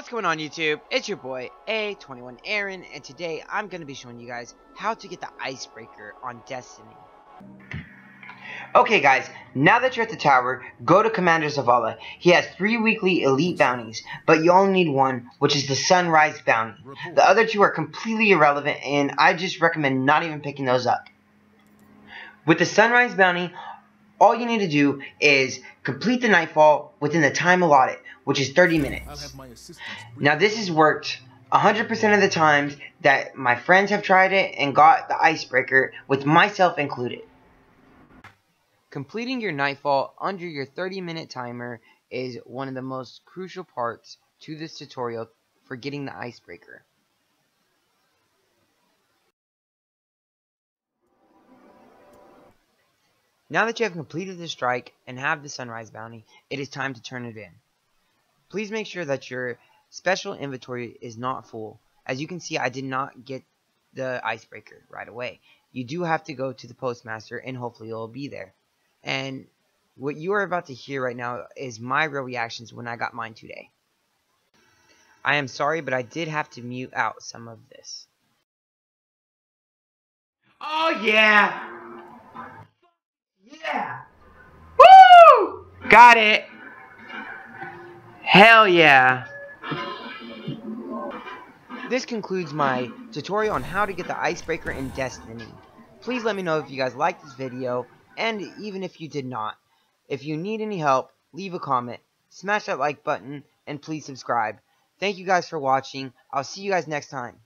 What's going on YouTube? It's your boy A21 Aaron, and today I'm going to be showing you guys how to get the icebreaker on Destiny. Okay guys, now that you're at the tower, go to Commander Zavala. He has 3 weekly elite bounties, but you only need one, which is the Sunrise bounty. The other 2 are completely irrelevant, and I just recommend not even picking those up. With the Sunrise bounty, all you need to do is complete the nightfall within the time allotted, which is 30 minutes. Now this has worked 100% of the times that my friends have tried it and got the icebreaker, with myself included. Completing your nightfall under your 30-minute timer is one of the most crucial parts to this tutorial for getting the icebreaker. Now that you have completed the strike and have the Sunrise bounty, it is time to turn it in. Please make sure that your special inventory is not full. As you can see, I did not get the icebreaker right away. You do have to go to the postmaster and hopefully it will be there. And what you are about to hear right now is my real reactions when I got mine today. I am sorry, but I did have to mute out some of this. Oh yeah! Yeah! Woo! Got it! Hell yeah! This concludes my tutorial on how to get the icebreaker in Destiny. Please let me know if you guys liked this video, and even if you did not. If you need any help, leave a comment, smash that like button, and please subscribe. Thank you guys for watching. I'll see you guys next time.